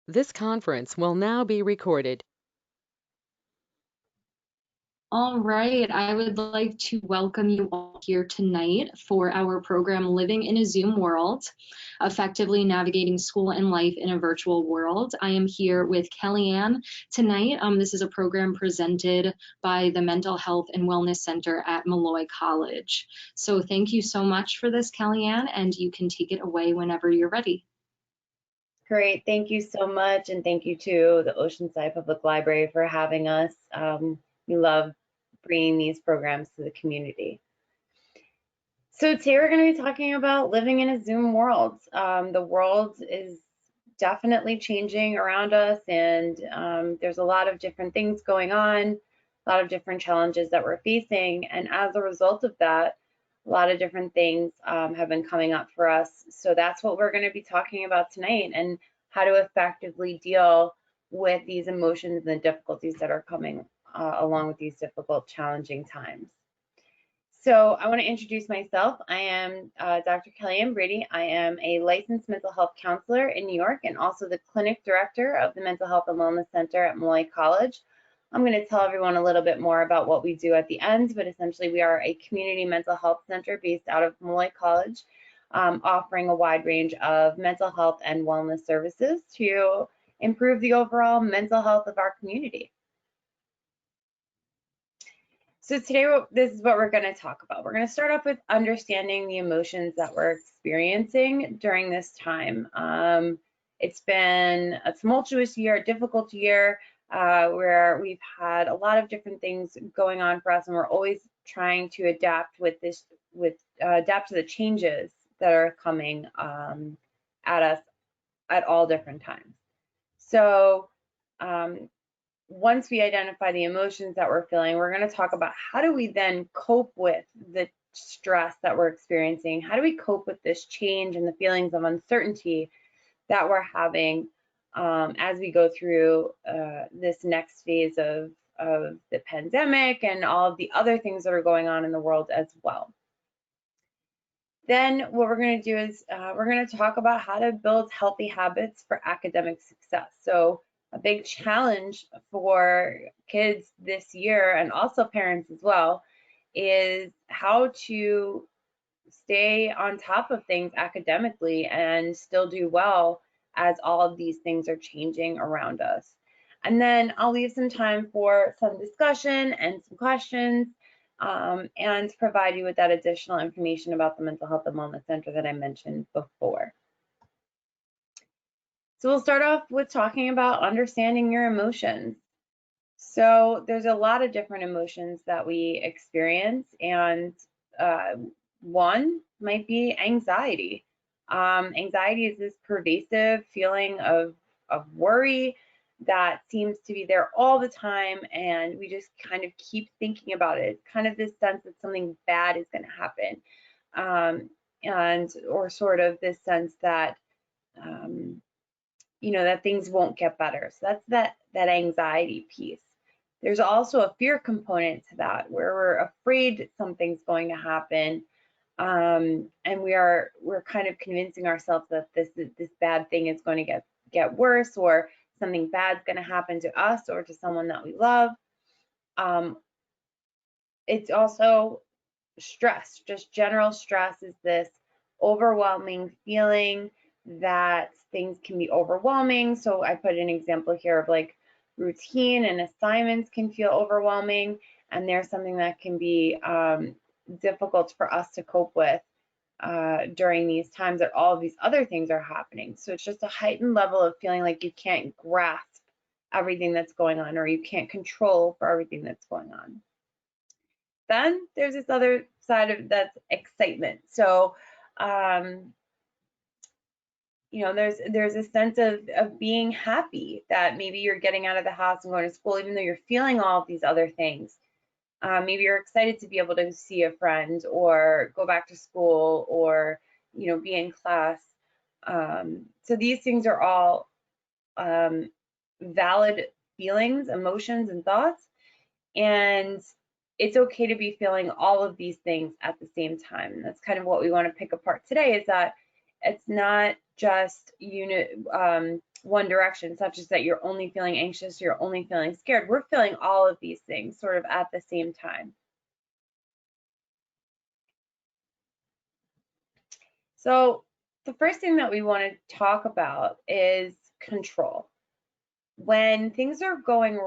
This conference will now be recorded. All right, I would like to welcome you all here tonight for our program Living in a Zoom World, Effectively Navigating School and Life in a Virtual World. I am here with Kellyanne tonight. This is a program presented by the Mental Health and Wellness Center at Molloy College. So thank you so much for this, Kellyanne, and you can take it away whenever you're ready. Great, thank you so much, and thank you to the Oceanside Public Library for having us. We love bringing these programs to the community. So today we're going to be talking about living in a Zoom world. The world is definitely changing around us, and there's a lot of different things going on, a lot of different challenges that we're facing, and as a result of that, a lot of different things have been coming up for us. So that's what we're going to be talking about tonight, and how to effectively deal with these emotions and the difficulties that are coming along with these difficult, challenging times. So I want to introduce myself. I am Dr. Kellyanne Brady. I am a licensed mental health counselor in New York and also the clinic director of the Mental Health and Wellness Center at Molloy College. I'm going to tell everyone a little bit more about what we do at the end, but essentially we are a community mental health center based out of Molloy College, offering a wide range of mental health and wellness services to improve the overall mental health of our community. So today, this is what we're going to talk about. We're going to start off with understanding the emotions that we're experiencing during this time. It's been a tumultuous year, a difficult year, where we've had a lot of different things going on for us, and we're always trying to adapt adapt to the changes that are coming at us at all different times. So once we identify the emotions that we're feeling, we're going to talk about how do we then cope with the stress that we're experiencing? How do we cope with this change and the feelings of uncertainty that we're having as we go through this next phase of the pandemic and all of the other things that are going on in the world as well? Then what we're going to do is we're going to talk about how to build healthy habits for academic success. So a big challenge for kids this year, and also parents as well, is how to stay on top of things academically and still do well as all of these things are changing around us. And then I'll leave some time for some discussion and some questions, and provide you with that additional information about the Mental Health and Wellness Center that I mentioned before. So we'll start off with talking about understanding your emotions. So there's a lot of different emotions that we experience, and one might be anxiety. Anxiety is this pervasive feeling of worry that seems to be there all the time, and we just kind of keep thinking about it. It's kind of this sense that something bad is going to happen, or sort of this sense that that things won't get better. So that's that anxiety piece. There's also a fear component to that, where we're afraid something's going to happen, and we're kind of convincing ourselves that this bad thing is going to get worse, or something bad's going to happen to us or to someone that we love. It's also stress. Just general stress is this overwhelming feeling that things can be overwhelming. So I put an example here of like routine and assignments can feel overwhelming, and there's something that can be difficult for us to cope with during these times that all of these other things are happening. So it's just a heightened level of feeling like you can't grasp everything that's going on, or you can't control for everything that's going on. Then there's this other side of that's excitement. So there's a sense of being happy that maybe you're getting out of the house and going to school, even though you're feeling all of these other things. Maybe you're excited to be able to see a friend or go back to school, or be in class. So these things are all valid feelings, emotions, and thoughts, and it's okay to be feeling all of these things at the same time. And that's kind of what we want to pick apart today, is that it's not just one direction, such as that you're only feeling anxious, you're only feeling scared. We're feeling all of these things sort of at the same time. So the first thing that we want to talk about is control. When things are going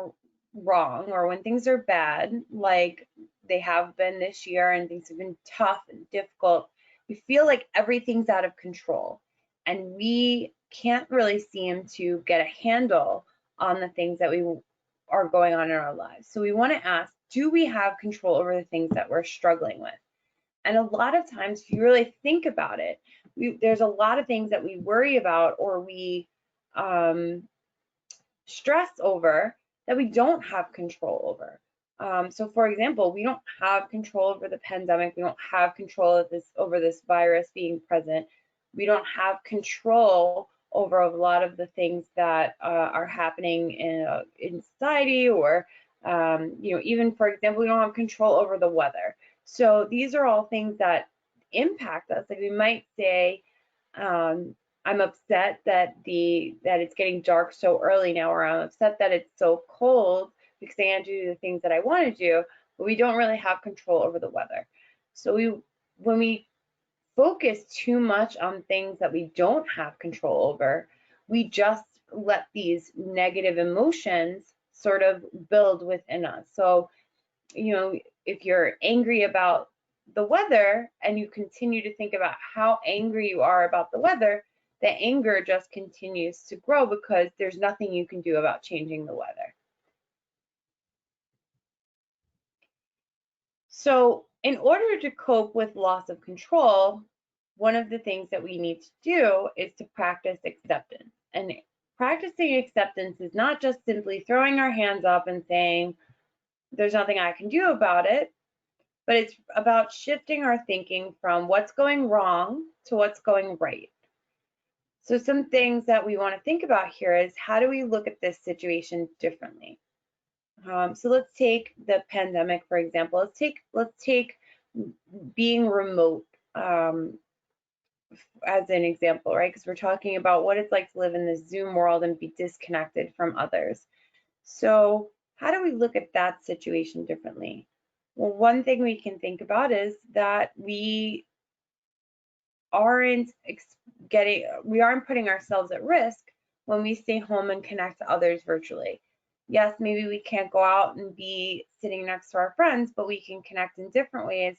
wrong or when things are bad, like they have been this year and things have been tough and difficult, we feel like everything's out of control and we can't really seem to get a handle on the things that we are going on in our lives. So we want to ask, do we have control over the things that we're struggling with? And a lot of times, if you really think about it, there's a lot of things that we worry about or we stress over that we don't have control over. So for example, we don't have control over the pandemic. We don't have control of over this virus being present. We don't have control over a lot of the things that are happening in society, or even, for example, we don't have control over the weather. So these are all things that impact us. Like we might say, I'm upset that it's getting dark so early now, or I'm upset that it's so cold because I can't do the things that I want to do, but we don't really have control over the weather. So when we focus too much on things that we don't have control over, we just let these negative emotions sort of build within us. So, if you're angry about the weather and you continue to think about how angry you are about the weather, the anger just continues to grow because there's nothing you can do about changing the weather. So in order to cope with loss of control, one of the things that we need to do is to practice acceptance. And practicing acceptance is not just simply throwing our hands up and saying, there's nothing I can do about it, but it's about shifting our thinking from what's going wrong to what's going right. So some things that we want to think about here is, how do we look at this situation differently? So let's take the pandemic, for example. Let's take being remote as an example, right? Because we're talking about what it's like to live in this Zoom world and be disconnected from others. So how do we look at that situation differently? Well, one thing we can think about is that we aren't putting ourselves at risk when we stay home and connect to others virtually. Yes, maybe we can't go out and be sitting next to our friends, but we can connect in different ways,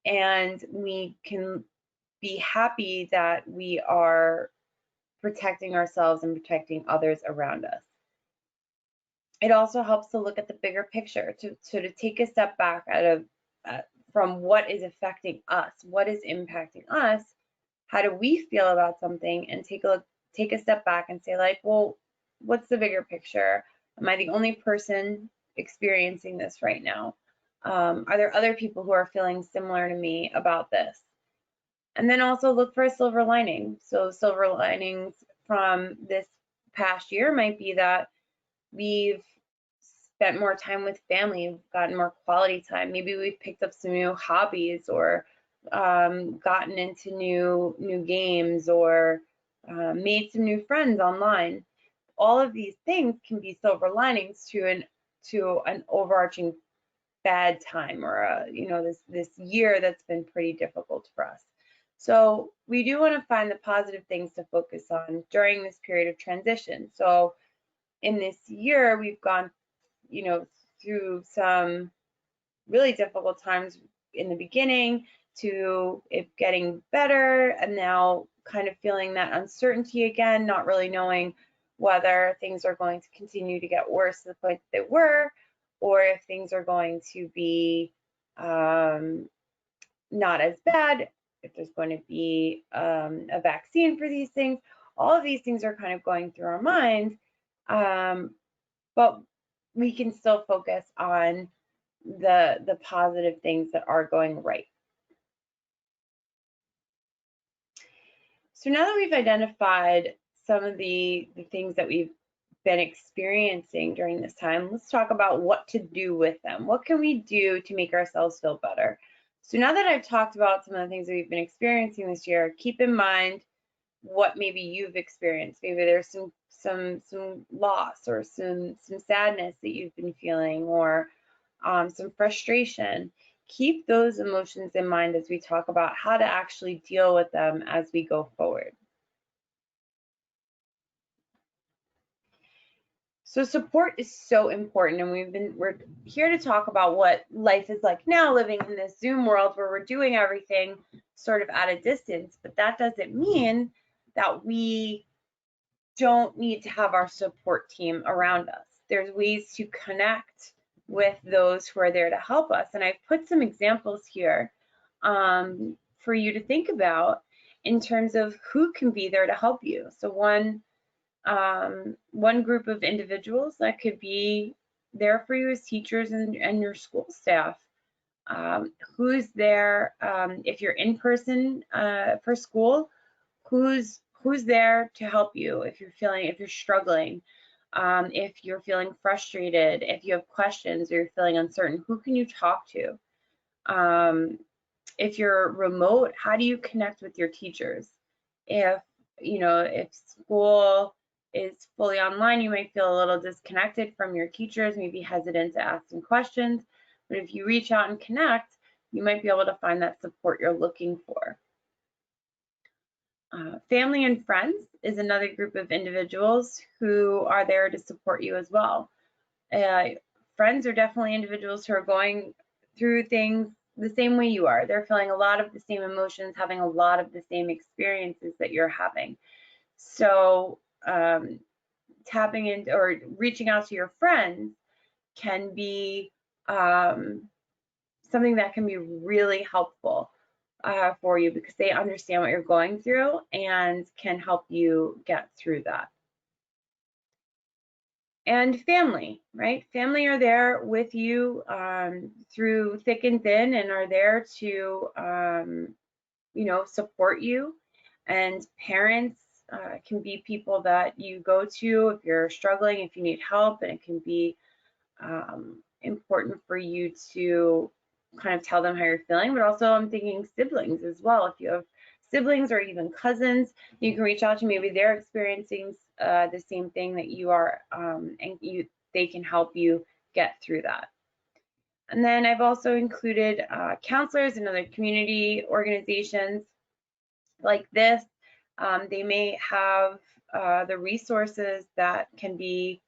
and we can be happy that we are protecting ourselves and protecting others around us. It also helps to look at the bigger picture, to take a step back from what is affecting us, what is impacting us, how do we feel about something, and take a step back and say, like, well, what's the bigger picture? Am I the only person experiencing this right now? Are there other people who are feeling similar to me about this? And then also look for a silver lining. So silver linings from this past year might be that we've spent more time with family, we've gotten more quality time. Maybe we've picked up some new hobbies, or gotten into new games, or made some new friends online. All of these things can be silver linings to an overarching bad time, or this year that's been pretty difficult for us. So we do want to find the positive things to focus on during this period of transition. So in this year, we've gone through some really difficult times in the beginning, to it getting better, and now kind of feeling that uncertainty again, not really knowing whether things are going to continue to get worse to the point that they were, or if things are going to be not as bad, if there's going to be a vaccine for these things. All of these things are kind of going through our minds, but we can still focus on the positive things that are going right. So now that we've identified some of the things that we've been experiencing during this time, let's talk about what to do with them. What can we do to make ourselves feel better? So now that I've talked about some of the things that we've been experiencing this year, keep in mind what maybe you've experienced. Maybe there's some loss or some sadness that you've been feeling, or some frustration. Keep those emotions in mind as we talk about how to actually deal with them as we go forward. So support is so important, and we're here to talk about what life is like now, living in this Zoom world where we're doing everything sort of at a distance, but that doesn't mean that we don't need to have our support team around us. There's ways to connect with those who are there to help us, and I've put some examples here for you to think about in terms of who can be there to help you. So one group of individuals that could be there for you as teachers and your school staff. Who's there if you're in person for school? Who's there to help you if you're struggling, if you're feeling frustrated, if you have questions or you're feeling uncertain? Who can you talk to? If you're remote, how do you connect with your teachers? If school is fully online, you might feel a little disconnected from your teachers, maybe hesitant to ask some questions. But if you reach out and connect, you might be able to find that support you're looking for. Family and friends is another group of individuals who are there to support you as well. Friends are definitely individuals who are going through things the same way you are. They're feeling a lot of the same emotions, having a lot of the same experiences that you're having. So tapping into or reaching out to your friends can be something that can be really helpful for you, because they understand what you're going through and can help you get through that. And family, right? Family are there with you through thick and thin, and are there to support you. And parents can be people that you go to if you're struggling, if you need help, and it can be important for you to kind of tell them how you're feeling. But also, I'm thinking siblings as well. If you have siblings or even cousins, you can reach out to. Maybe they're experiencing the same thing that you are, and they can help you get through that. And then I've also included counselors and other community organizations like this. They may have the resources that can be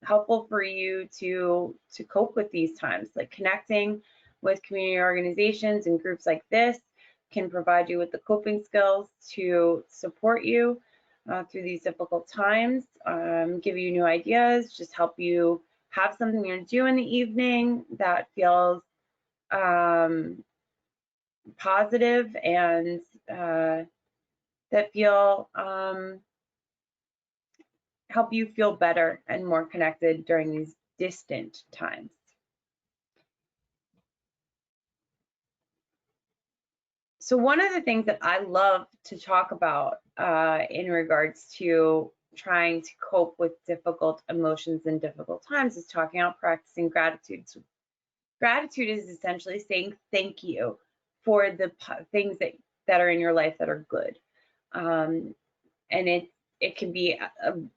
helpful for you to cope with these times. Like connecting with community organizations and groups like this can provide you with the coping skills to support you through these difficult times, give you new ideas, just help you have something to do in the evening that feels positive and that help you feel better and more connected during these distant times. So one of the things that I love to talk about in regards to trying to cope with difficult emotions and difficult times is talking about practicing gratitude. So gratitude is essentially saying thank you for the things that are in your life that are good. And it can be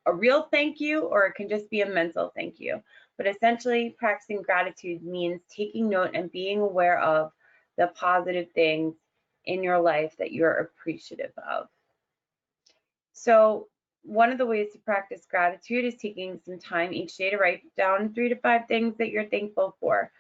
a real thank you, or it can just be a mental thank you. But essentially, practicing gratitude means taking note and being aware of the positive things in your life that you're appreciative of. So one of the ways to practice gratitude is taking some time each day to write down 3 to 5 things that you're thankful for.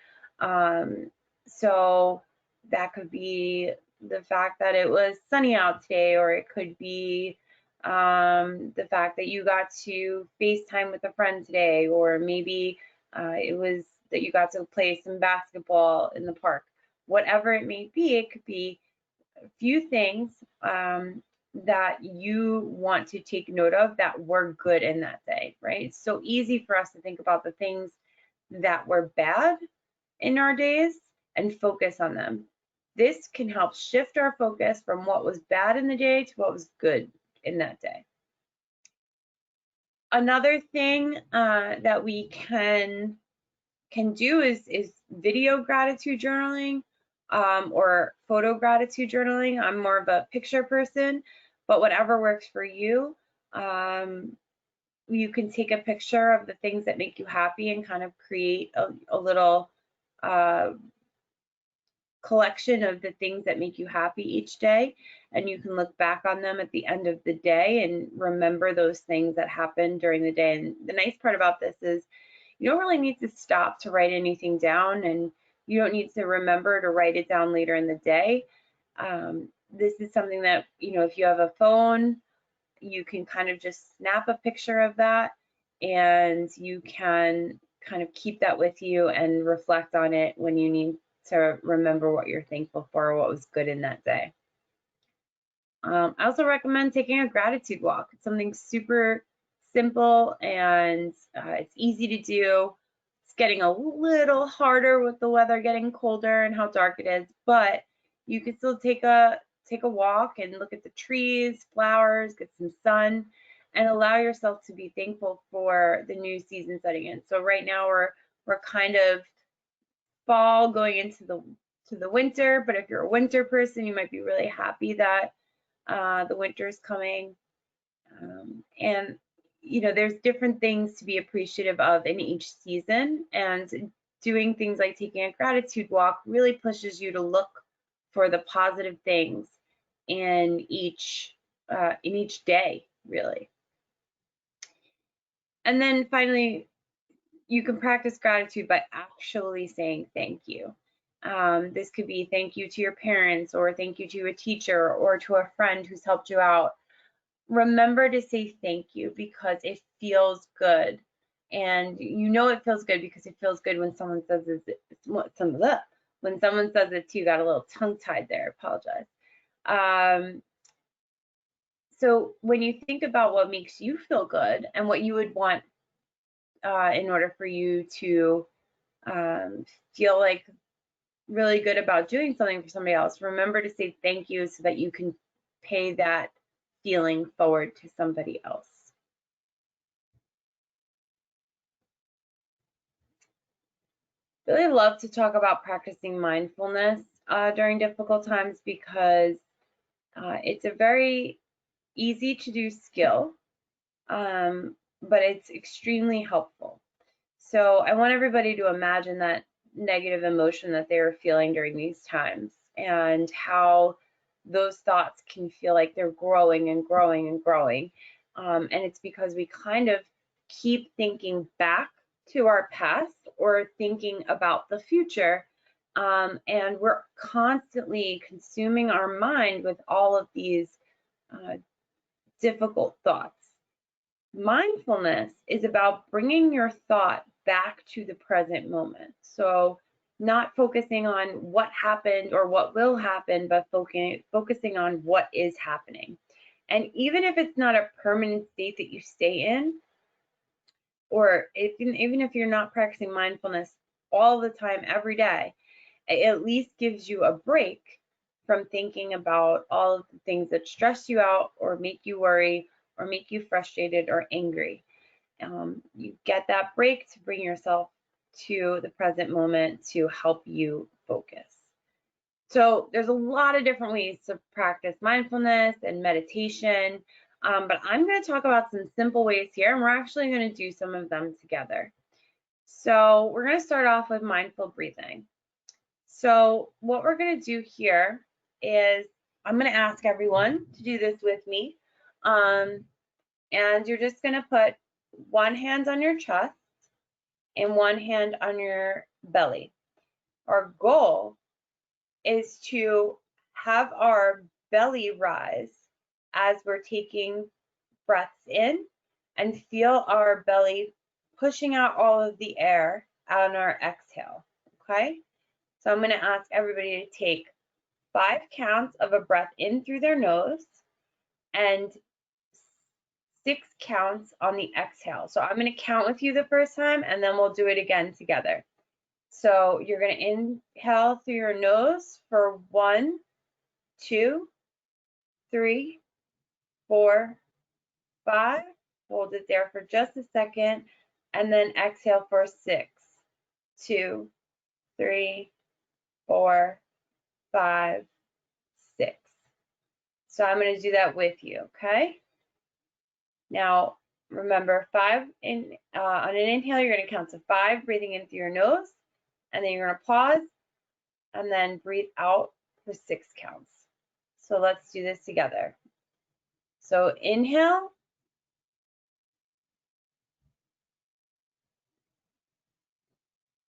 So that could be the fact that it was sunny out today, or it could be the fact that you got to FaceTime with a friend today, or maybe it was that you got to play some basketball in the park. Whatever it may be, it could be a few things that you want to take note of that were good in that day, right? It's so easy for us to think about the things that were bad in our days and focus on them. This can help shift our focus from what was bad in the day to what was good in that day. Another thing that we can do is video gratitude journaling or photo gratitude journaling. I'm more of a picture person, but whatever works for you. You can take a picture of the things that make you happy and kind of create a little collection of the things that make you happy each day, and you can look back on them at the end of the day and remember those things that happened during the day. And the nice part about this is you don't really need to stop to write anything down, and you don't need to remember to write it down later in the day. This is something that, you know, if you have a phone, you can kind of just snap a picture of that, and you can kind of keep that with you and reflect on it when you need to remember what you're thankful for or what was good in that day. I also recommend taking a gratitude walk. It's something super simple, and it's easy to do. It's getting a little harder with the weather getting colder and how dark it is, but you can still take a walk and look at the trees, flowers, get some sun, and allow yourself to be thankful for the new season setting in. So right now we're kind of fall going into the winter, but if you're a winter person, you might be really happy that the winter is coming. And you know, there's different things to be appreciative of in each season, and doing things like taking a gratitude walk really pushes you to look for the positive things in each day, really. And then finally, you can practice gratitude by actually saying thank you. This could be thank you to your parents, or thank you to a teacher, or to a friend who's helped you out. Remember to say thank you because it feels good. And you know it feels good because it feels good when someone says it, when someone says it too. Got a little tongue-tied there, apologize. So when you think about what makes you feel good and what you would want in order for you to feel like really good about doing something for somebody else, remember to say thank you so that you can pay that feeling forward to somebody else. Really love to talk about practicing mindfulness during difficult times because it's a very easy to do skill, but it's extremely helpful. So I want everybody to imagine that negative emotion that they are feeling during these times, and how those thoughts can feel like they're growing and growing and growing. And it's because we kind of keep thinking back to our past or thinking about the future. And we're constantly consuming our mind with all of these difficult thoughts. Mindfulness is about bringing your thought back to the present moment. So not focusing on what happened or what will happen, but focusing on what is happening. And even if it's not a permanent state that you stay in, or even if you're not practicing mindfulness all the time, every day, it at least gives you a break from thinking about all of the things that stress you out or make you worry or make you frustrated or angry. You get that break to bring yourself to the present moment to help you focus. So there's a lot of different ways to practice mindfulness and meditation, but I'm going to talk about some simple ways here, and we're actually going to do some of them together. So we're going to start off with mindful breathing. So what we're going to do here is I'm going to ask everyone to do this with me, and you're just going to put one hand on your chest and one hand on your belly. Our goal is to have our belly rise as we're taking breaths in, and feel our belly pushing out all of the air on our exhale, okay? So I'm going to ask everybody to take 5 counts of a breath in through their nose and 6 counts on the exhale. So I'm going to count with you the first time, and then we'll do it again together. So you're going to inhale through your nose for 1, 2, 3, 4, 5. Hold it there for just a second, and then exhale for 6, 2, 3, 4, 5, 6. So I'm going to do that with you, okay? Now, remember 5 on an inhale, you're going to count to 5, breathing in through your nose, and then you're going to pause and then breathe out for 6 counts. So let's do this together. So inhale,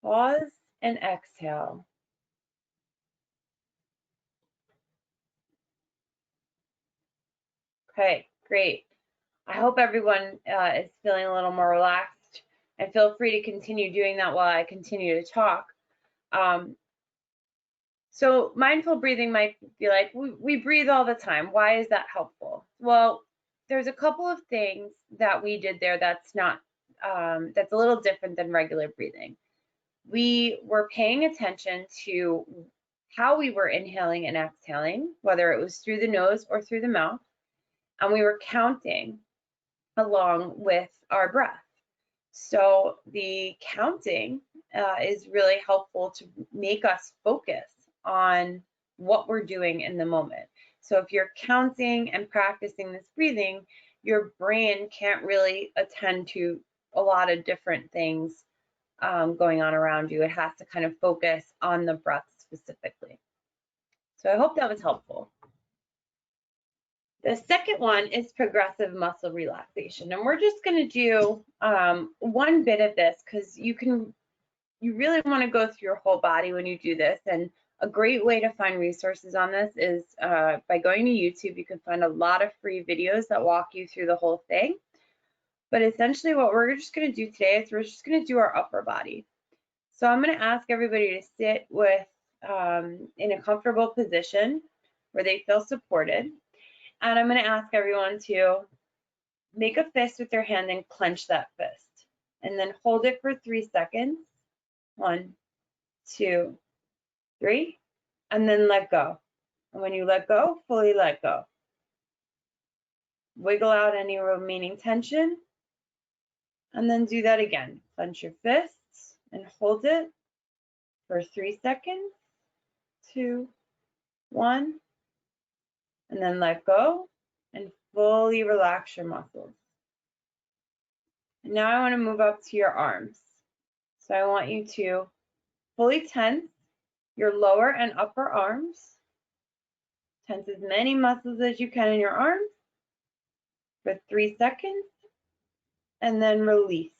pause, and exhale. Okay, great. I hope everyone is feeling a little more relaxed, and feel free to continue doing that while I continue to talk. So mindful breathing might be like, we breathe all the time. Why is that helpful? Well, there's a couple of things that we did there that's not, that's a little different than regular breathing. We were paying attention to how we were inhaling and exhaling, whether it was through the nose or through the mouth, and we were counting along with our breath. So the counting is really helpful to make us focus on what we're doing in the moment. So if you're counting and practicing this breathing, your brain can't really attend to a lot of different things going on around you. It has to kind of focus on the breath specifically. So I hope that was helpful. The second one is progressive muscle relaxation. And we're just going to do one bit of this because you really want to go through your whole body when you do this. And a great way to find resources on this is by going to YouTube. You can find a lot of free videos that walk you through the whole thing. But essentially what we're just going to do today is we're just going to do our upper body. So I'm going to ask everybody to sit with in a comfortable position where they feel supported. And I'm going to ask everyone to make a fist with their hand and clench that fist. And then hold it for 3 seconds. 1, 2, 3. And then let go. And when you let go, fully let go. Wiggle out any remaining tension. And then do that again. Clench your fists and hold it for 3 seconds. 2, 1. And then let go and fully relax your muscles. And now I want to move up to your arms. So I want you to fully tense your lower and upper arms. Tense as many muscles as you can in your arms for 3 seconds and then release.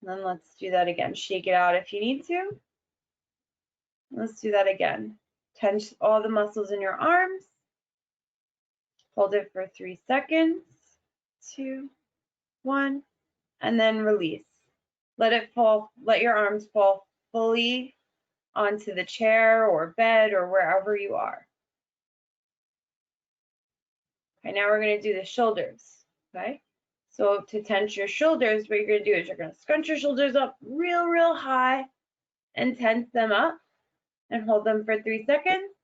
And then let's do that again. Shake it out if you need to. Let's do that again. Tense all the muscles in your arms. Hold it for 3 seconds. 2, 1, and then release. Let it fall, let your arms fall fully onto the chair or bed or wherever you are. Okay, now we're going to do the shoulders. Okay, so to tense your shoulders, what you're going to do is you're going to scrunch your shoulders up real high and tense them up and hold them for 3 seconds.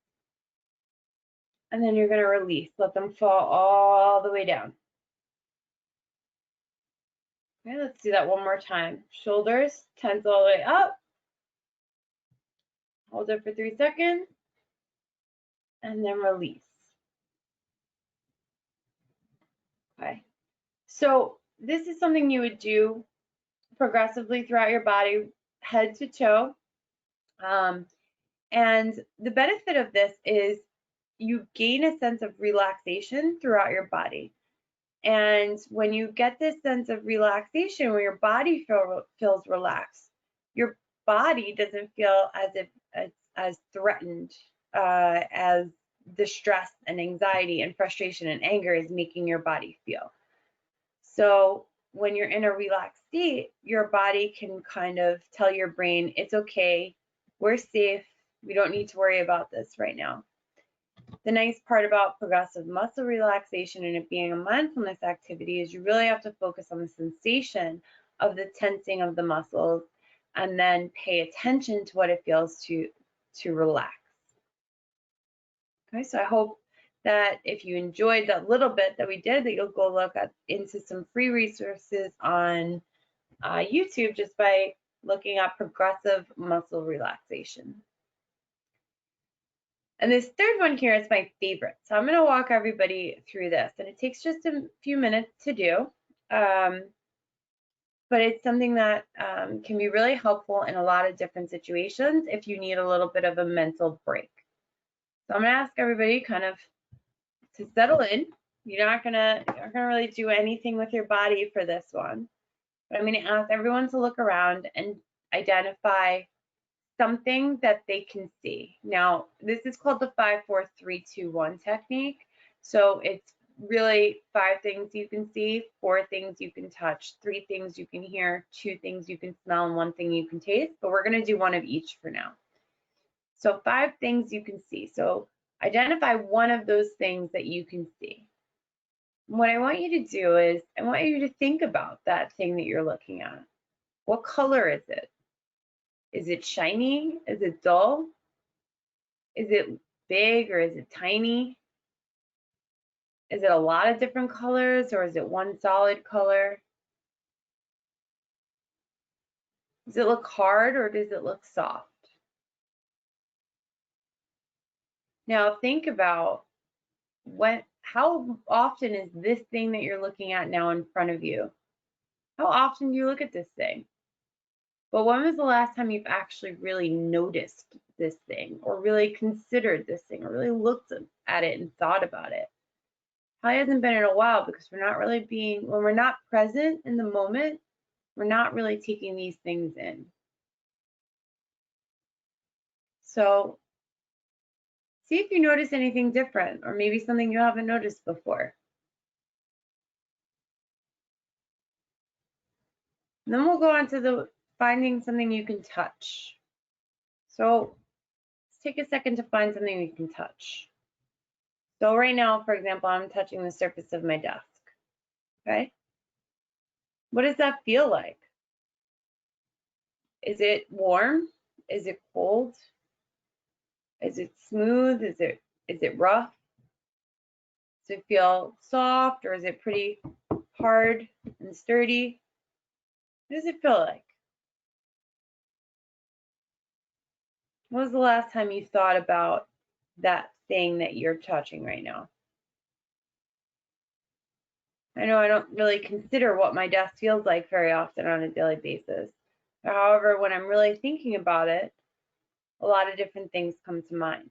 And then you're going to release. Let them fall all the way down. Okay, let's do that one more time. Shoulders, tense all the way up. Hold it for 3 seconds. And then release. Okay, so this is something you would do progressively throughout your body, head to toe. And the benefit of this is you gain a sense of relaxation throughout your body. And when you get this sense of relaxation, when your body feels relaxed, your body doesn't feel as if as threatened as the stress and anxiety and frustration and anger is making your body feel. So when you're in a relaxed state, your body can kind of tell your brain, it's okay, we're safe, we don't need to worry about this right now. The nice part about progressive muscle relaxation and it being a mindfulness activity is you really have to focus on the sensation of the tensing of the muscles and then pay attention to what it feels to relax. Okay, so I hope that if you enjoyed that little bit that we did, that you'll go look into some free resources on YouTube just by looking at progressive muscle relaxation. And this third one here is my favorite. So I'm going to walk everybody through this, and it takes just a few minutes to do. But it's something that can be really helpful in a lot of different situations if you need a little bit of a mental break. So I'm going to ask everybody kind of to settle in. You're not gonna really do anything with your body for this one. But I'm going to ask everyone to look around and identify something that they can see. Now, this is called the 5, 4, 3, 2, 1 technique. So it's really 5 things you can see, 4 things you can touch, 3 things you can hear, 2 things you can smell, and 1 thing you can taste. But we're going to do one of each for now. So 5 things you can see. So identify one of those things that you can see. What I want you to do is I want you to think about that thing that you're looking at. What color is it? Is it shiny? Is it dull? Is it big or is it tiny? Is it a lot of different colors or is it one solid color? Does it look hard or does it look soft? Now think about how often is this thing that you're looking at now in front of you? How often do you look at this thing? But when was the last time you've actually really noticed this thing or really considered this thing or really looked at it and thought about it? Probably hasn't been in a while because we're not really when we're not present in the moment, we're not really taking these things in. So see if you notice anything different or maybe something you haven't noticed before. And then we'll go on to finding something you can touch. So let's take a second to find something you can touch. So right now, for example, I'm touching the surface of my desk, okay? What does that feel like? Is it warm? Is it cold? Is it smooth? Is it rough? Does it feel soft or is it pretty hard and sturdy? What does it feel like? When was the last time you thought about that thing that you're touching right now? I know I don't really consider what my desk feels like very often on a daily basis. However, when I'm really thinking about it, a lot of different things come to mind.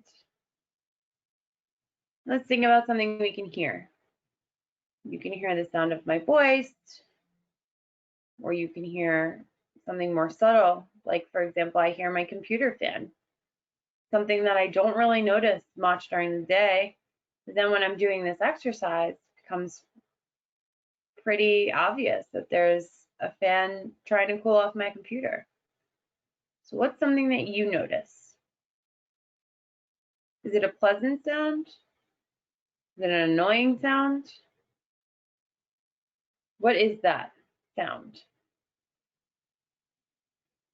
Let's think about something we can hear. You can hear the sound of my voice, or you can hear something more subtle, like for example, I hear my computer fan, something that I don't really notice much during the day, but then when I'm doing this exercise, it becomes pretty obvious that there's a fan trying to cool off my computer. So what's something that you notice? Is it a pleasant sound? Is it an annoying sound? What is that sound?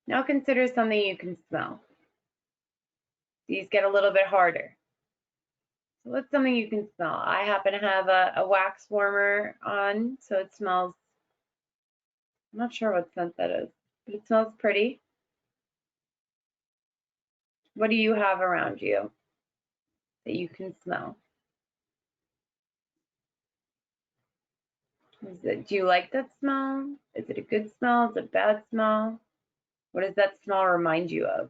Now consider something you can smell. These get a little bit harder. So what's something you can smell? I happen to have a wax warmer on, so it smells, I'm not sure what scent that is, but it smells pretty. What do you have around you that you can smell? Do you like that smell? Is it a good smell? Is it a bad smell? What does that smell remind you of?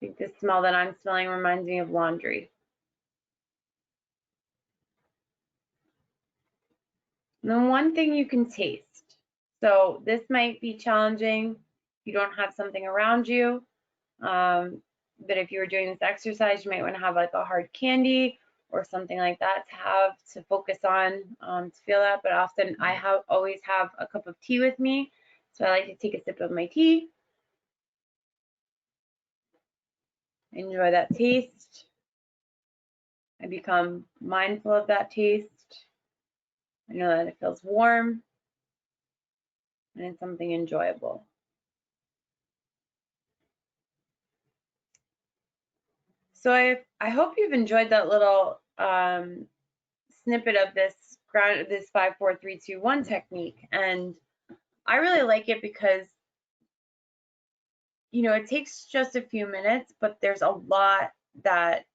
I think the smell that I'm smelling reminds me of laundry. And then one thing you can taste. So this might be challenging if you don't have something around you. But if you were doing this exercise, you might want to have like a hard candy or something like that to focus on to feel that. But often I always have a cup of tea with me. So I like to take a sip of my tea. Enjoy that taste. I become mindful of that taste. I know that it feels warm and it's something enjoyable. So I hope you've enjoyed that little snippet of this 5, 4, 3, 2, 1 technique, and I really like it because you know, it takes just a few minutes, but there's a lot that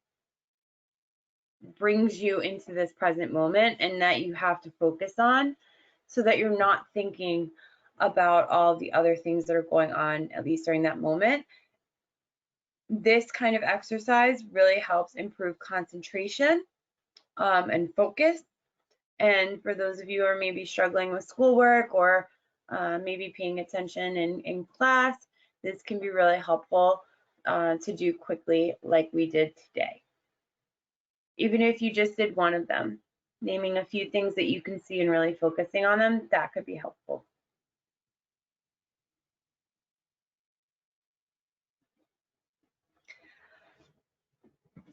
brings you into this present moment and that you have to focus on so that you're not thinking about all the other things that are going on, at least during that moment. This kind of exercise really helps improve concentration and focus. And for those of you who are maybe struggling with schoolwork or maybe paying attention in class, this can be really helpful to do quickly like we did today. Even if you just did one of them, naming a few things that you can see and really focusing on them, that could be helpful.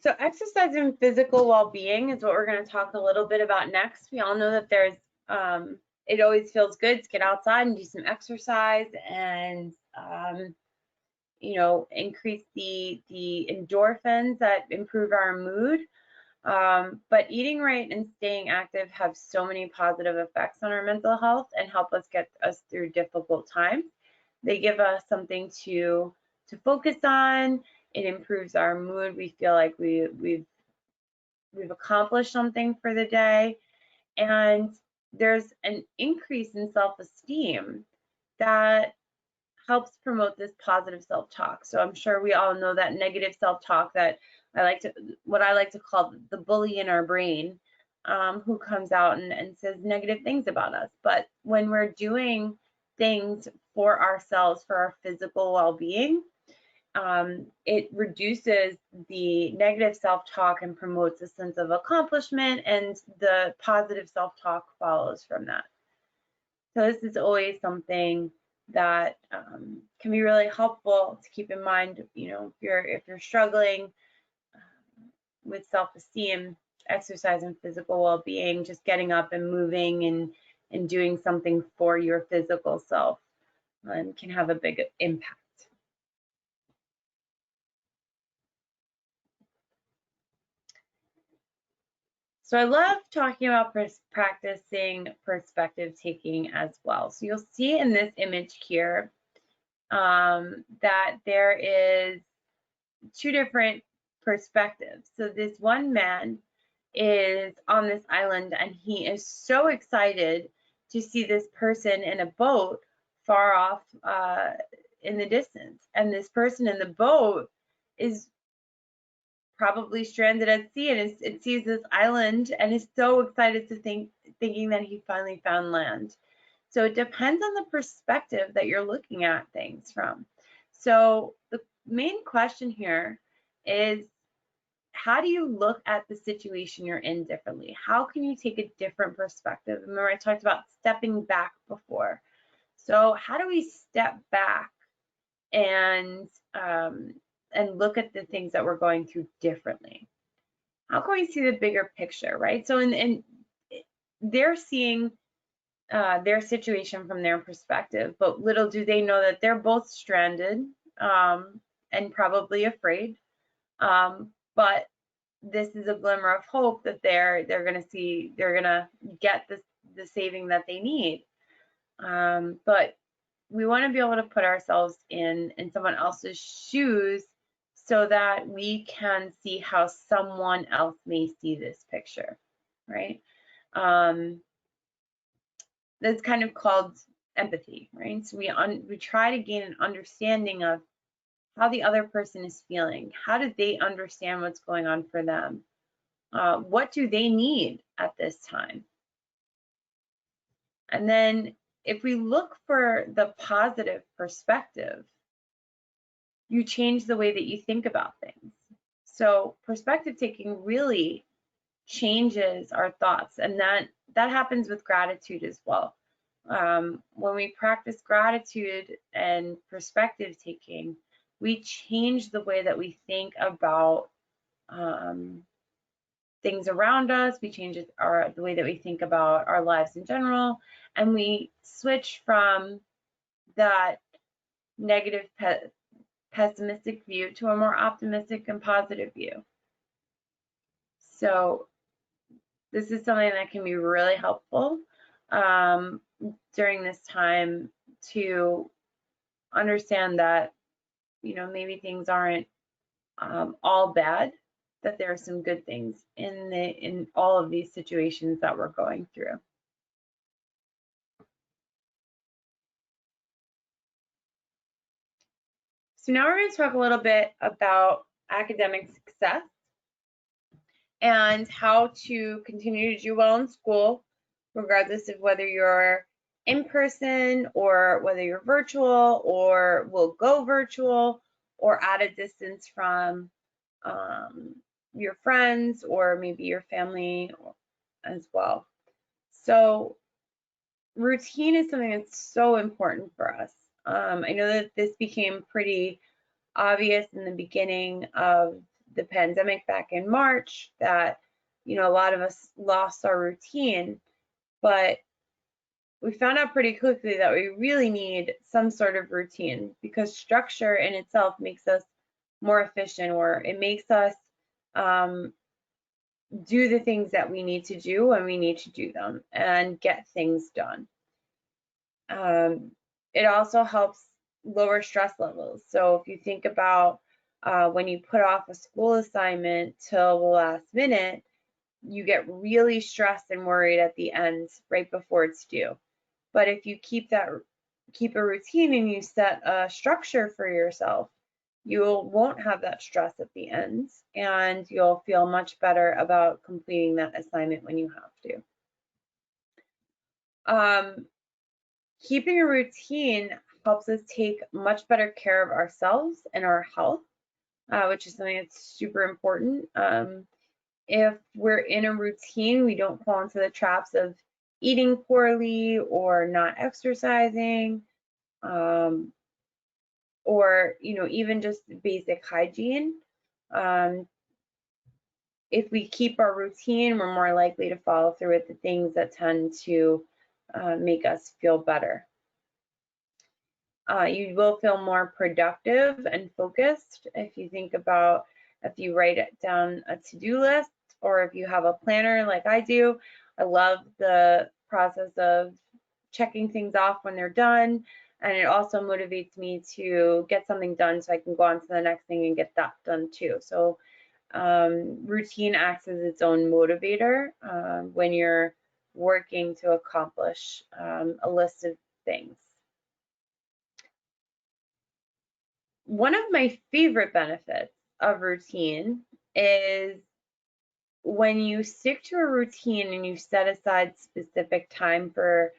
So exercise and physical well-being is what we're going to talk a little bit about next. We all know that there's, it always feels good to get outside and do some exercise and, you know, increase the endorphins that improve our mood. But eating right and staying active have so many positive effects on our mental health and help us get us through difficult times. They give us something to focus on. It improves our mood. We feel like we've accomplished something for the day. And there's an increase in self-esteem that helps promote this positive self-talk. So I'm sure we all know that negative self-talk that what I like to call the bully in our brain, who comes out and says negative things about us. But when we're doing things for ourselves, for our physical well-being, it reduces the negative self-talk and promotes a sense of accomplishment, and the positive self-talk follows from that. So this is always something that can be really helpful to keep in mind. You know, if you're struggling with self-esteem, exercise and physical well-being, just getting up and moving and doing something for your physical self can have a big impact. So I love talking about practicing perspective taking as well. So you'll see in this image here that there is two different perspectives. So this one man is on this island and he is so excited to see this person in a boat far off in the distance. And this person in the boat is probably stranded at sea, and it sees this island and is so excited to thinking that he finally found land. So it depends on the perspective that you're looking at things from. So the main question here is, how do you look at the situation you're in differently? How can you take a different perspective? Remember, I talked about stepping back before. So how do we step back and look at the things that we're going through differently? How can we see the bigger picture, right? So they're seeing their situation from their perspective, but little do they know that they're both stranded and probably afraid. But this is a glimmer of hope that they're gonna get the saving that they need. But we want to be able to put ourselves in someone else's shoes so that we can see how someone else may see this picture, right? That's kind of called empathy, right? So we try to gain an understanding of how the other person is feeling. How do they understand what's going on for them? What do they need at this time? And then if we look for the positive perspective, you change the way that you think about things. So perspective taking really changes our thoughts, and that happens with gratitude as well. When we practice gratitude and perspective taking, we change the way that we think about things around us. We change the way that we think about our lives in general, and we switch from that negative pessimistic view to a more optimistic and positive view. So this is something that can be really helpful during this time, to understand that maybe things aren't all bad, that there are some good things in all of these situations that we're going through. So now we're going to talk a little bit about academic success and how to continue to do well in school, regardless of whether you're in person or whether you're virtual or will go virtual or at a distance from your friends or maybe your family as well. So routine is something that's so important for us. I know that this became pretty obvious in the beginning of the pandemic back in March that, a lot of us lost our routine, but we found out pretty quickly that we really need some sort of routine because structure in itself makes us more efficient, or it makes us do the things that we need to do when we need to do them and get things done. It also helps lower stress levels. So if you think about when you put off a school assignment till the last minute, you get really stressed and worried at the end right before it's due. But if you keep a routine and you set a structure for yourself, you won't have that stress at the end, and you'll feel much better about completing that assignment when you have to. Keeping a routine helps us take much better care of ourselves and our health, which is something that's super important. If we're in a routine, we don't fall into the traps of eating poorly or not exercising, or even just basic hygiene. If we keep our routine, we're more likely to follow through with the things that tend to make us feel better. You will feel more productive and focused if you think about, if you write it down a to-do list, or if you have a planner like I do. I love the process of checking things off when they're done, and it also motivates me to get something done so I can go on to the next thing and get that done too. So routine acts as its own motivator when you're working to accomplish a list of things. One of my favorite benefits of routine is when you stick to a routine and you set aside specific time for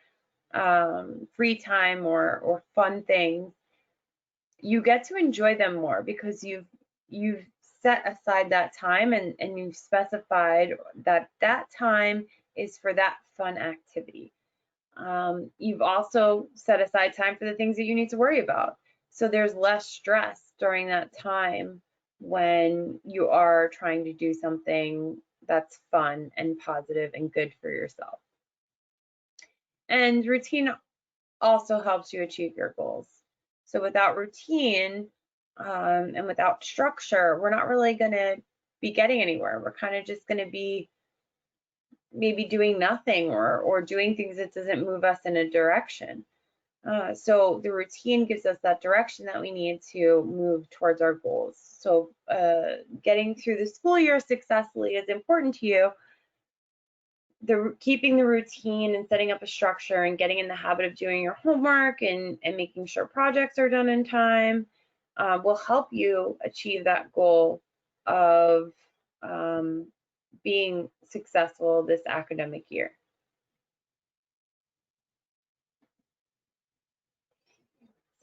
free time or fun things, you get to enjoy them more because you've set aside that time and you've specified that that time is for that fun activity. You've also set aside time for the things that you need to worry about. So there's less stress during that time when you are trying to do something that's fun and positive and good for yourself. And routine also helps you achieve your goals. So without routine and without structure, we're not really going to be getting anywhere. We're kind of just going to be maybe doing nothing or doing things that doesn't move us in a direction. So the routine gives us that direction that we need to move towards our goals. So getting through the school year successfully is important to you. Keeping the routine and setting up a structure and getting in the habit of doing your homework and making sure projects are done in time will help you achieve that goal of being successful this academic year.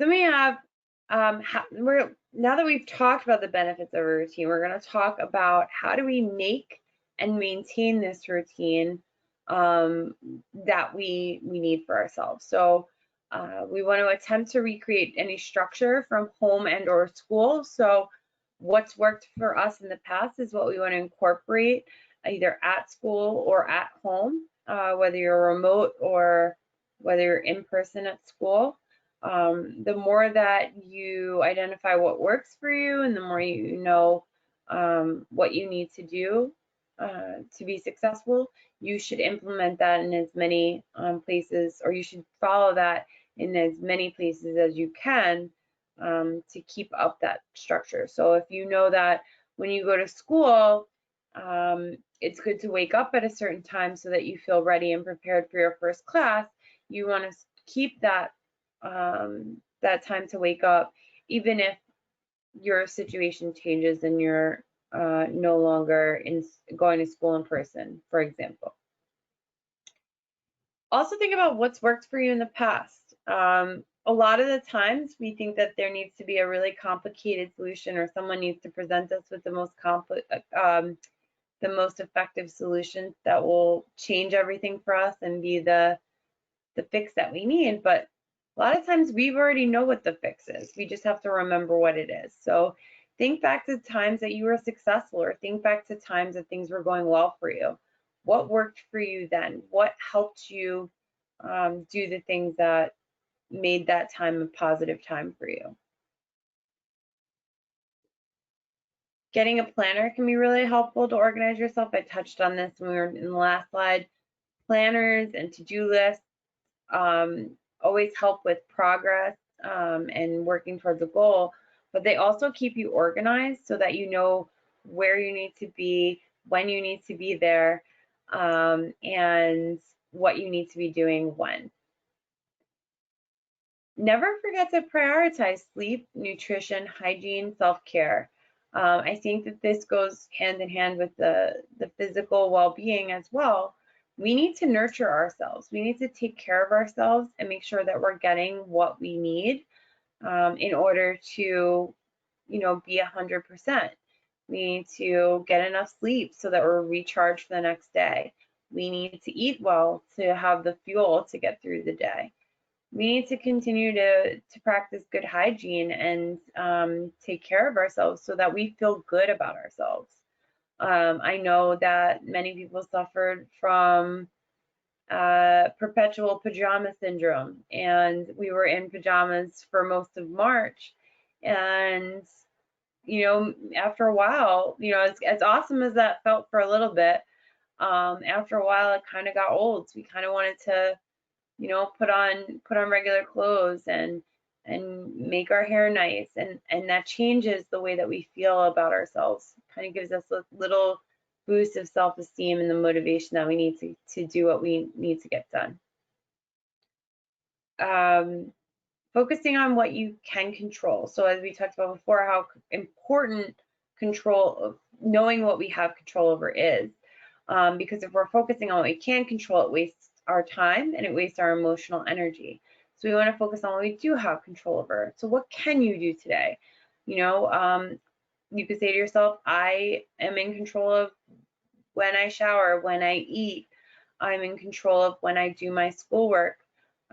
So we have, now that we've talked about the benefits of a routine, we're going to talk about how do we make and maintain this routine that we need for ourselves. So we want to attempt to recreate any structure from home and or school. So what's worked for us in the past is what we want to incorporate either at school or at home, whether you're remote or whether you're in person at school. The more that you identify what works for you and the more you know what you need to do to be successful, you should implement that in as many places, or you should follow that in as many places as you can to keep up that structure. So if you know that when you go to school, it's good to wake up at a certain time so that you feel ready and prepared for your first class, you want to keep that that time to wake up, even if your situation changes and you're no longer going to school in person, for example. Also think about what's worked for you in the past. A lot of the times we think that there needs to be a really complicated solution, or someone needs to present us with the most effective solution that will change everything for us and be the fix that we need. But a lot of times we already know what the fix is. We just have to remember what it is. So think back to times that you were successful, or think back to times that things were going well for you. What worked for you then? What helped you do the things that made that time a positive time for you? Getting a planner can be really helpful to organize yourself. I touched on this when we were in the last slide. Planners and to-do lists always help with progress and working towards a goal, but they also keep you organized so that you know where you need to be, when you need to be there, and what you need to be doing when. Never forget to prioritize sleep, nutrition, hygiene, self-care. I think that this goes hand in hand with the physical well-being as well. We need to nurture ourselves. We need to take care of ourselves and make sure that we're getting what we need in order to, be 100%. We need to get enough sleep so that we're recharged for the next day. We need to eat well to have the fuel to get through the day. We need to continue to practice good hygiene and take care of ourselves so that we feel good about ourselves. I know that many people suffered from perpetual pajama syndrome, and we were in pajamas for most of March. And, after a while, as awesome as that felt for a little bit, after a while it kind of got old. So we kind of wanted to put on regular clothes and make our hair nice, and that changes the way that we feel about ourselves. Kind of gives us a little boost of self-esteem and the motivation that we need to do what we need to get done. Focusing on what you can control. So as we talked about before, how important knowing what we have control over is, because if we're focusing on what we can control, it wastes our time and it wastes our emotional energy. So we want to focus on what we do have control over. So what can you do today? You could say to yourself, I am in control of when I shower, when I eat. I'm in control of when I do my schoolwork.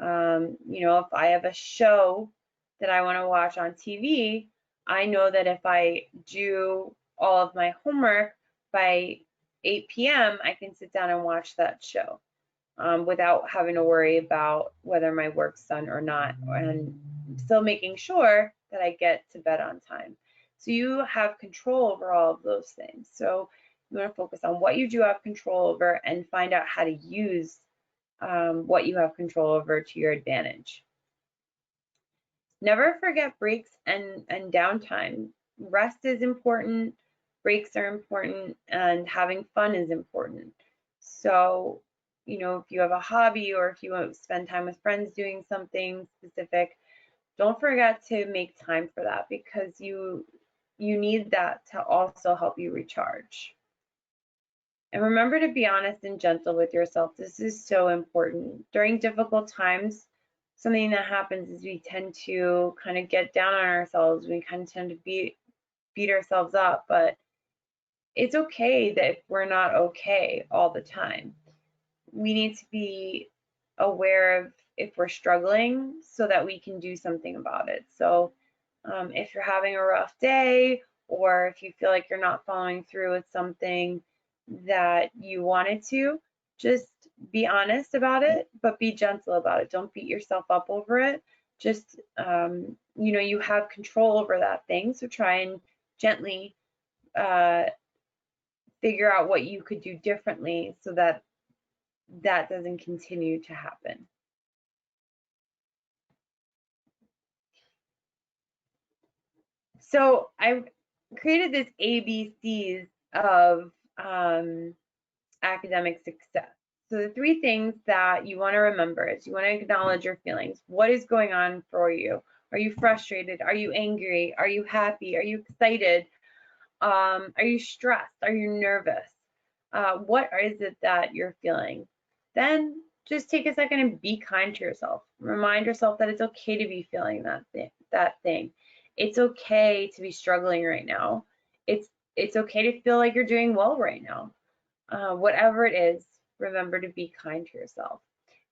If I have a show that I want to watch on TV, I know that if I do all of my homework by 8 p.m., I can sit down and watch that show without having to worry about whether my work's done or not, and still making sure that I get to bed on time. So you have control over all of those things. So you want to focus on what you do have control over and find out how to use what you have control over to your advantage. Never forget breaks and downtime. Rest is important, breaks are important, and having fun is important. So, if you have a hobby or if you want to spend time with friends doing something specific, don't forget to make time for that, because you need that to also help you recharge. And remember to be honest and gentle with yourself. This is so important. During difficult times, something that happens is we tend to kind of get down on ourselves. We kind of tend to beat ourselves up, but it's okay that if we're not okay all the time. We need to be aware of if we're struggling so that we can do something about it. So if you're having a rough day, or if you feel like you're not following through with something that you wanted to, just be honest about it, but be gentle about it. Don't beat yourself up over it. Just, you have control over that thing. So try and gently figure out what you could do differently so that that doesn't continue to happen. So I created this ABCs of academic success. So the three things that you want to remember is you want to acknowledge your feelings. What is going on for you? Are you frustrated? Are you angry? Are you happy? Are you excited? Are you stressed? Are you nervous? What is it that you're feeling? Then just take a second and be kind to yourself. Remind yourself that it's okay to be feeling that thing. It's okay to be struggling right now. It's okay to feel like you're doing well right now. Whatever it is, remember to be kind to yourself.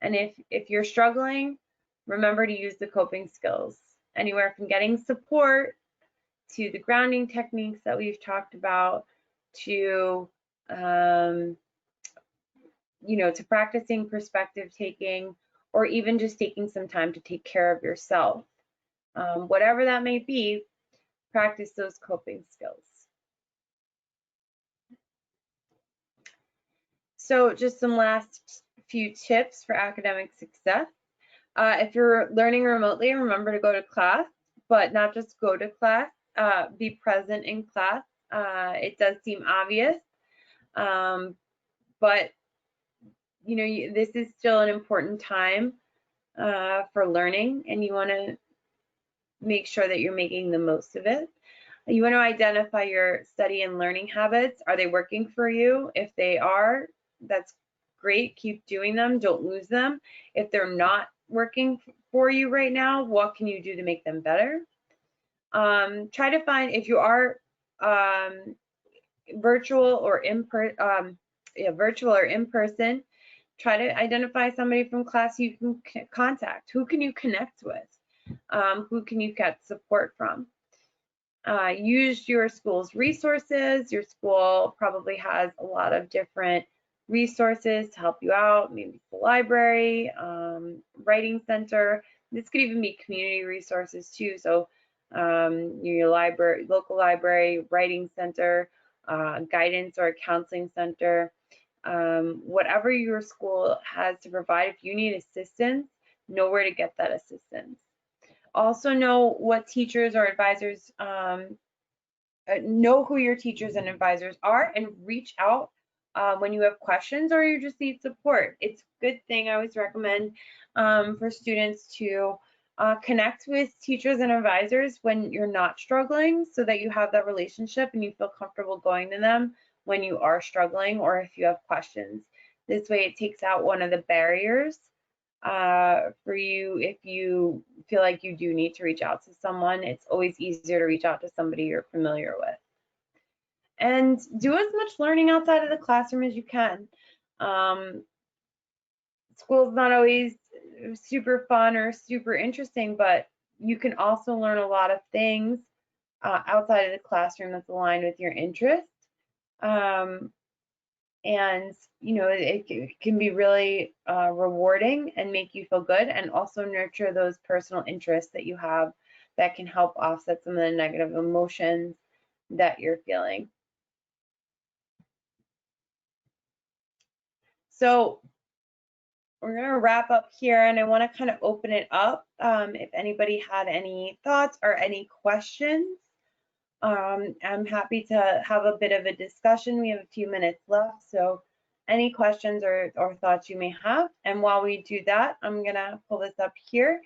And if you're struggling, remember to use the coping skills, anywhere from getting support to the grounding techniques that we've talked about, to to practicing perspective taking, or even just taking some time to take care of yourself. Whatever that may be, practice those coping skills. So just some last few tips for academic success. If you're learning remotely, remember to go to class, but not just go to class, be present in class. It does seem obvious, but this is still an important time for learning, and you want to make sure that you're making the most of it. You want to identify your study and learning habits. Are they working for you? If they are, that's great. Keep doing them. Don't lose them. If they're not working for you right now, what can you do to make them better? Try to find, if you are virtual or in person, try to identify somebody from class you can contact. Who can you connect with? Who can you get support from? Use your school's resources. Your school probably has a lot of different resources to help you out, maybe the library, writing center. This could even be community resources too. So your library, local library, writing center, guidance or a counseling center, whatever your school has to provide. If you need assistance, know where to get that assistance. Also know what teachers or advisors, know who your teachers and advisors are, and reach out when you have questions or you just need support. It's a good thing, I always recommend for students to connect with teachers and advisors when you're not struggling, so that you have that relationship and you feel comfortable going to them when you are struggling or if you have questions. This way it takes out one of the barriers for you. If you feel like you do need to reach out to someone, it's always easier to reach out to somebody you're familiar with. And do as much learning outside of the classroom as you can. School's not always super fun or super interesting, but you can also learn a lot of things outside of the classroom that's aligned with your interests. And it can be really rewarding and make you feel good, and also nurture those personal interests that you have that can help offset some of the negative emotions that you're feeling. So we're going to wrap up here, and I want to kind of open it up if anybody had any thoughts or any questions. I'm happy to have a bit of a discussion. We have a few minutes left, so any questions or thoughts you may have. And while we do that, I'm gonna pull this up here.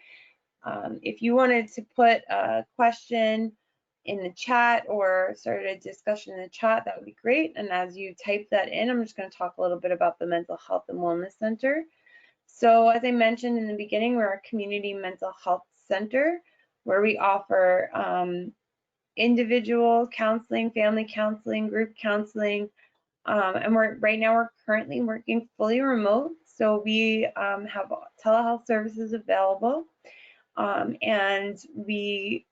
If you wanted to put a question in the chat or start a discussion in the chat, that would be great. And as you type that in, I'm just gonna talk a little bit about the Mental Health and Wellness Center. So as I mentioned in the beginning, we're a community mental health center where we offer individual counseling, family counseling, group counseling, and right now we're currently working fully remote. So we have telehealth services available, and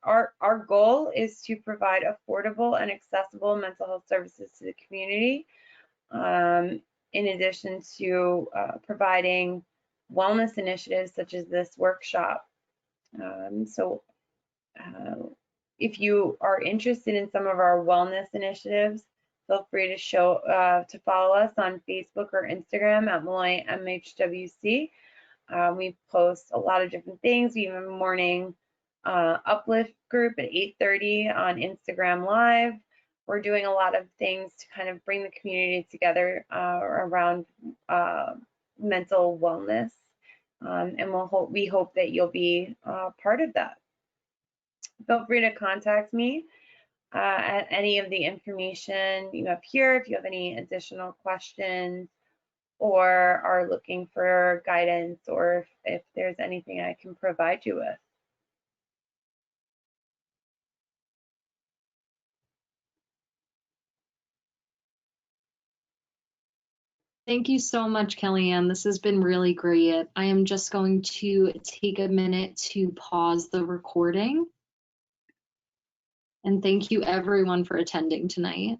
our goal is to provide affordable and accessible mental health services to the community, in addition to providing wellness initiatives such as this workshop. If you are interested in some of our wellness initiatives, feel free to follow us on Facebook or Instagram at Malloy MHWC. We post a lot of different things. We have a morning uplift group at 8:30 on Instagram Live. We're doing a lot of things to kind of bring the community together around mental wellness, and we hope that you'll be part of that. Feel free to contact me at any of the information you have here if you have any additional questions or are looking for guidance, or if there's anything I can provide you with. Thank you so much, Kellyanne. This has been really great. I am just going to take a minute to pause the recording. And thank you everyone for attending tonight.